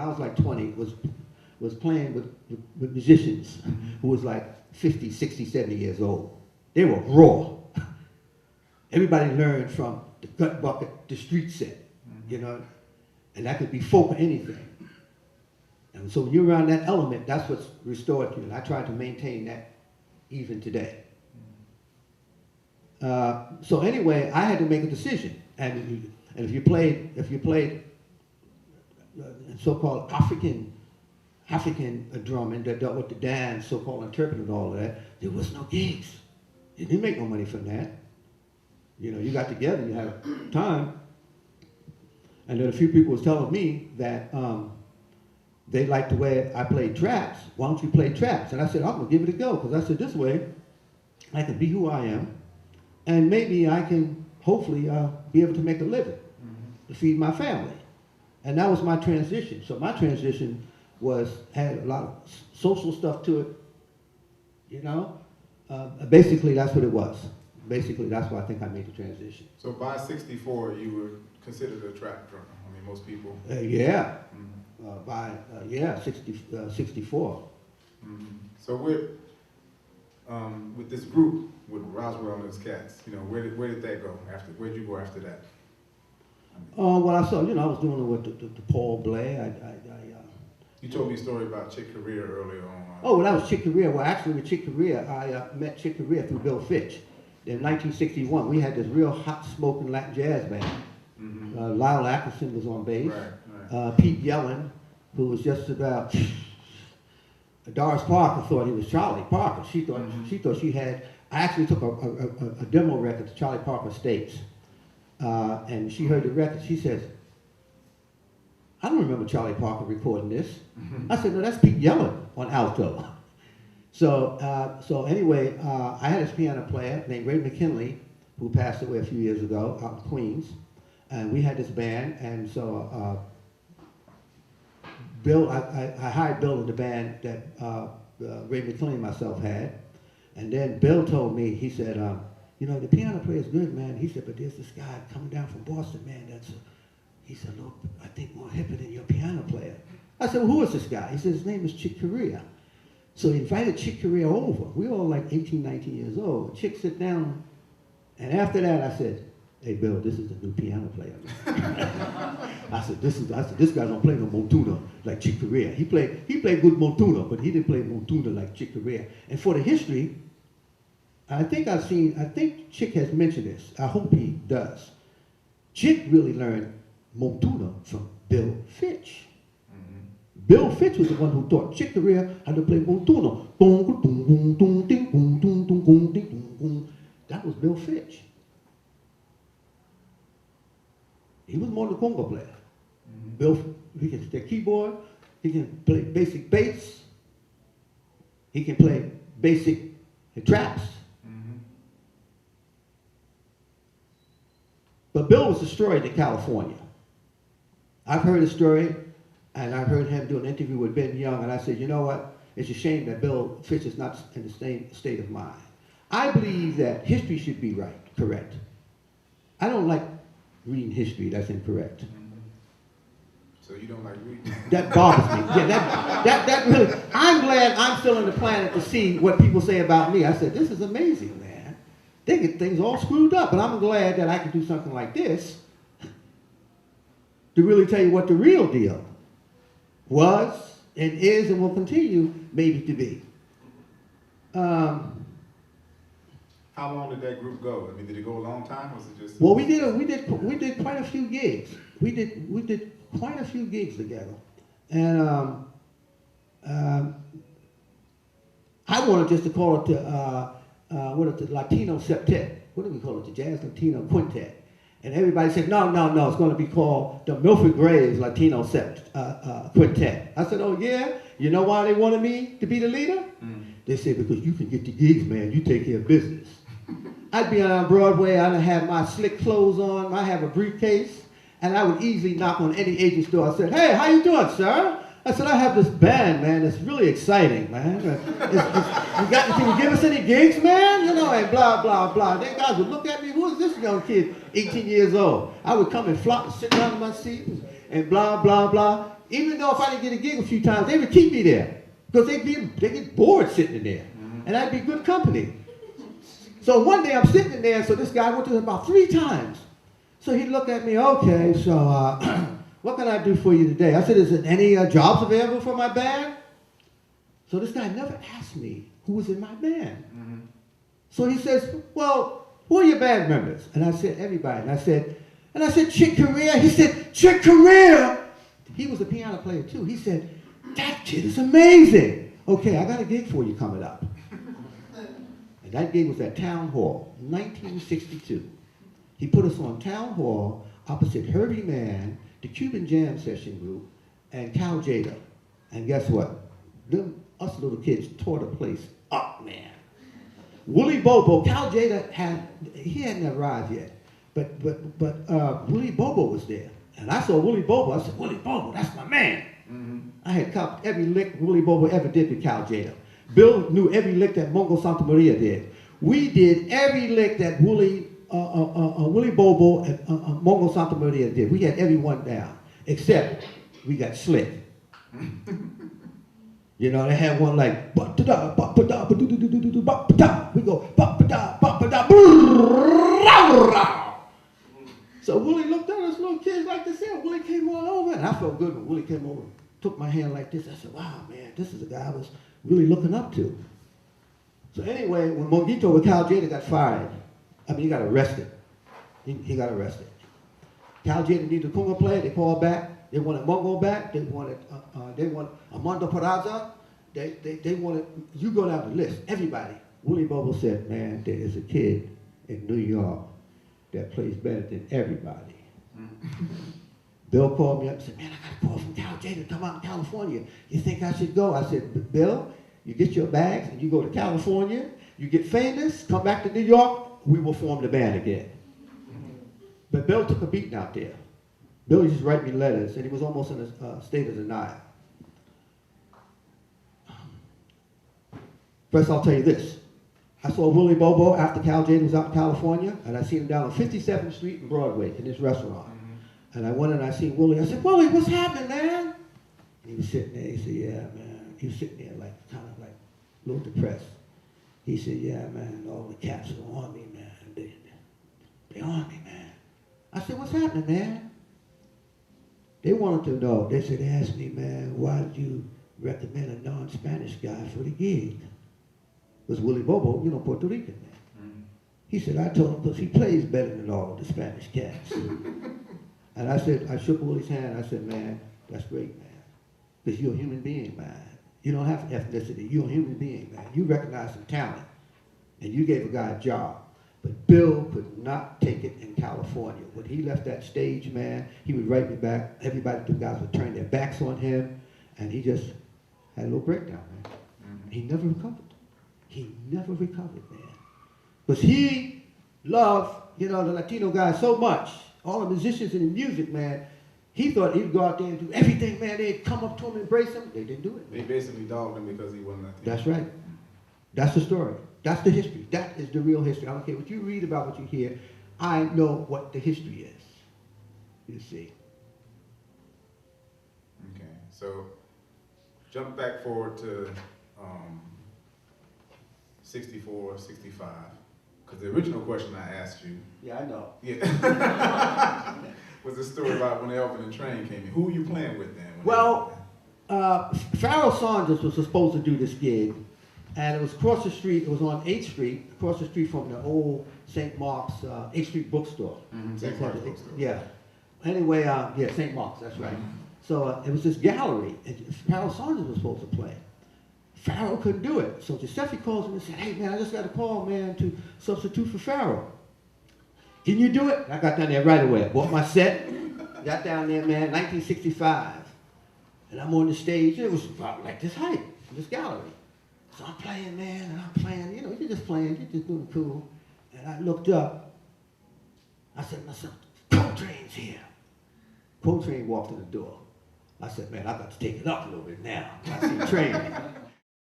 I was like 20, was playing with musicians who was like 50, 60, 70 years old. They were raw. Everybody learned from the gut bucket, the street set, you know, and that could be folk or anything. And so when you're around that element, that's what's restored you. And I try to maintain that even today. So anyway, I had to make a decision. And if you played so-called African drumming that dealt with the dance, so-called interpreting all of that, there was no gigs. You didn't make no money from that. You know, you got together, you had time. And then a few people was telling me that they liked the way I played traps. Why don't you play traps? And I said, I'm gonna give it a go, because I said, this way, I can be who I am, and maybe I can hopefully be able to make a living to feed my family. And that was my transition. So my transition had a lot of social stuff to it, you know? Basically, that's what it was. Basically, that's why I think I made the transition. So by 64, you were considered a trap drummer. I mean, most people. Yeah. 64. So with this group, with Roswell and his cats, you know, where did that go after? Where'd you go after that? Well, I saw, you know, I was doing it with the Paul Blair. You told me a story about Chick Corea earlier on. Oh, well, that was Chick Corea. Well, actually, with Chick Corea, I met Chick Corea through Bill Fitch. In 1961, we had this real hot smoking Latin jazz band. Lyle Atkinson was on bass. Right. Pete Yellen, who was just about. Doris Parker thought he was Charlie Parker. She thought she had. I actually took a demo record to Charlie Parker States, and she heard the record. She says, "I don't remember Charlie Parker recording this." I said, "No, that's Pete Yellen on alto." So anyway, I had this piano player named Ray McKinley, who passed away a few years ago out in Queens, and we had this band. And so Bill, I hired Bill in the band that Ray McKinley and myself had, and then Bill told me, he said, you know, the piano player is good, man. He said, but there's this guy coming down from Boston, man. He said, look, I think more hipper than your piano player. I said, well, who is this guy? He said, his name is Chick Corea. So he invited Chick Corea over. We were all like 18, 19 years old. Chick sit down, and after that I said, hey Bill, this is the new piano player. I said, this guy don't play no Montuna like Chick Corea. He played good Montuna, but he didn't play Montuna like Chick Corea. And for the history, I think Chick has mentioned this. I hope he does. Chick really learned Montuna from Bill Fitch. Bill Fitch was the one who taught Chick Corea how to play Montuna. That was Bill Fitch. He was more than a conga player. Bill, he can play keyboard, he can play basic bass, he can play basic traps. But Bill was destroyed in California. I've heard his story, and I've heard him do an interview with Ben Young, and I said, you know what? It's a shame that Bill Fitch is not in the same state of mind. I believe that history should be correct. I don't like reading history that's incorrect. So you don't like reading? That bothers me. Yeah, that really, I'm glad I'm still on the planet to see what people say about me. I said, this is amazing, man. They get things all screwed up, but I'm glad that I can do something like this to really tell you what the real deal was and is and will continue maybe to be. How long did that group go? I mean, did it go a long time? Was it just? Well, we did quite a few gigs. We did quite a few gigs together, and I wanted just to call it the Latino Septet. What do we call it? The Jazz Latino Quintet. And everybody said, no, it's going to be called the Milford Graves Latino Quintet. I said, oh yeah? You know why they wanted me to be the leader? They said, because you can get the gigs, man. You take care of business. I'd be on Broadway, I'd have my slick clothes on, I'd have a briefcase, and I would easily knock on any agent's door. I said, hey, how you doing, sir? I said, I have this band, man, it's really exciting, man. Can you give us any gigs, man? You know, and blah, blah, blah. Then guys would look at me, who is this young kid, 18 years old? I would come and flop and sit down in my seat and blah, blah, blah. Even though if I didn't get a gig a few times, they would keep me there. Because they get bored sitting in there. And I'd be good company. So one day I'm sitting in there, so this guy went to him about 3 times. So he looked at me, okay, so what can I do for you today? I said, is there any jobs available for my band? So this guy never asked me who was in my band. So he says, well, who are your band members? And I said, everybody. And I said, Chick Corea? He said, Chick Corea? He was a piano player too. He said, that kid is amazing. Okay, I got a gig for you coming up. And that gig was at Town Hall, 1962. He put us on Town Hall opposite Herbie Mann, the Cuban Jam Session group, and Cal Jada. And guess what? Us little kids tore the place up, man. Willie Bobo, Cal Jada hadn't arrived yet, but Willie Bobo was there. And I saw Willie Bobo, I said, Willie Bobo, that's my man. I had copied every lick Willie Bobo ever did with Cal Jada. Bill knew every lick that Mongo Santa Maria did. We did every lick that Willie Bobo and Mongo Santa Maria did. We had every one down, except we got slick. You know, they had one like ba-da-da, ba-ba-da, ba-do-do-do-do-do, ba-ba-da. We go ba-ba-da, ba-ba-da, brrrr. So Willie looked at us little kids like this here. Willie came all over, and I felt good when Willie came over, took my hand like this. I said, wow, man, this is a guy I was really looking up to. So anyway, when Monguito with Cal Jada got fired, he got arrested. He got arrested. Cal Jada needed a conga player. They called back. They wanted Mongo back. They wanted Armando Peraza. They wanted, you go down the list, everybody. Willie Bobo said, man, there is a kid in New York that plays better than everybody. Bill called me up and said, man, I got a call from Cal Jada to come out in California. You think I should go? I said, Bill, you get your bags and you go to California, you get famous, come back to New York, we will form the band again. But Bill took a beating out there. Bill used to write me letters, and he was almost in a state of denial. First, I'll tell you this. I saw Willie Bobo after Cal Jada was out in California, and I seen him down on 57th Street and Broadway in this restaurant. And I went and I seen Willie. I said, Willie, what's happening, man? He was sitting there. He said, yeah, man. He was sitting there like, kind of like a little depressed. He said, yeah, man, all the cats are on me, man. They on me, man. I said, what's happening, man? They wanted to know. They said, ask me, man, why did you recommend a non-Spanish guy for the gig? It was Willie Bobo, you know, Puerto Rican, man. He said, I told him, because he plays better than all of the Spanish cats. And I said, I shook Willie's hand. I said, man, that's great, man. Because you're a human being, man. You don't have ethnicity. You're a human being, man. You recognize some talent. And you gave a guy a job. But Bill could not take it in California. When he left that stage, man, he would write me back. Everybody, the guys would turn their backs on him. And he just had a little breakdown, man. He never recovered. He never recovered, man. Because he loved, you know, the Latino guys so much. All the musicians and the music, man. He thought he'd go out there and do everything, man. They'd come up to him and embrace him. They didn't do it. They basically dogged him because he wasn't Latino. That's right. That's the story. That's the history. That is the real history. I don't care what you read about, what you hear. I know what the history is. You see. Okay. So, jump back forward to 64, 65. Because the original question I asked you. Yeah, I know. Yeah. was the story about when Elvin and Train came in. Who were you playing with then? Well, Pharoah Saunders was supposed to do this gig, and it was across the street. It was on 8th Street, across the street from the old St. Mark's 8th Street bookstore. St. Mark's bookstore. Yeah. Anyway, yeah, St. Mark's. That's right. So it was this gallery, and Pharoah Saunders was supposed to play. Pharoah couldn't do it. So Giuseppe calls him and said, hey, man, I just got a call, man, to substitute for Pharoah. Can you do it? I got down there right away. Bought my set. Got down there, man, 1965. And I'm on the stage. It was about like this height, this gallery. So I'm playing, man, and I'm playing. You know, you're just playing. You're just doing cool. And I looked up. I said to myself, Coltrane's here. Coltrane walked in the door. I said, man, I got to take it up a little bit now. I see Train.